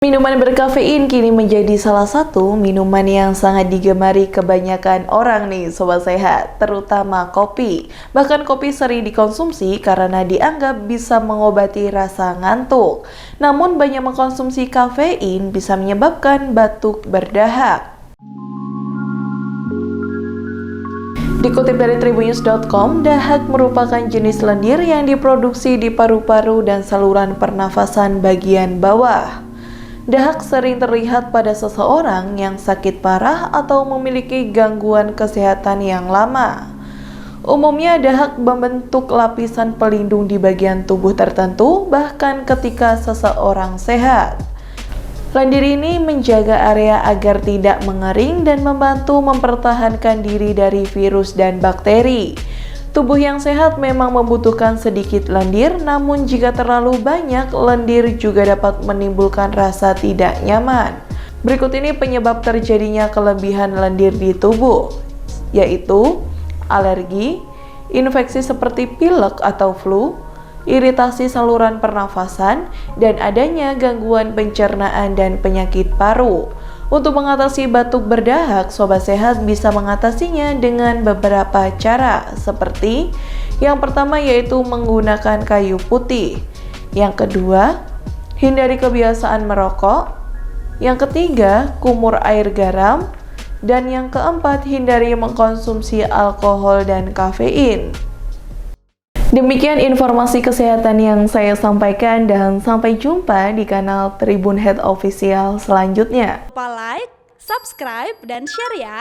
Minuman berkafein kini menjadi salah satu minuman yang sangat digemari kebanyakan orang nih Sobat Sehat, terutama kopi. Bahkan kopi sering dikonsumsi karena dianggap bisa mengobati rasa ngantuk. Namun banyak mengkonsumsi kafein bisa menyebabkan batuk berdahak. Dikutip dari tribunnews.com, dahak merupakan jenis lendir yang diproduksi di paru-paru dan saluran pernafasan bagian bawah. Dahak sering terlihat pada seseorang yang sakit parah atau memiliki gangguan kesehatan yang lama. Umumnya dahak membentuk lapisan pelindung di bagian tubuh tertentu, bahkan ketika seseorang sehat. Lendir ini menjaga area agar tidak mengering dan membantu mempertahankan diri dari virus dan bakteri. Tubuh yang sehat memang membutuhkan sedikit lendir, namun jika terlalu banyak, lendir juga dapat menimbulkan rasa tidak nyaman. Berikut ini penyebab terjadinya kelebihan lendir di tubuh, yaitu alergi, infeksi seperti pilek atau flu, iritasi saluran pernafasan, dan adanya gangguan pencernaan dan penyakit paru. Untuk mengatasi batuk berdahak, Sobat Sehat bisa mengatasinya dengan beberapa cara, seperti yang pertama yaitu menggunakan kayu putih. Yang kedua, hindari kebiasaan merokok. Yang ketiga, kumur air garam. Dan yang keempat, hindari mengkonsumsi alkohol dan kafein. Demikian informasi kesehatan yang saya sampaikan dan sampai jumpa di kanal Tribun Head Official selanjutnya. Lupa like, subscribe, dan share ya!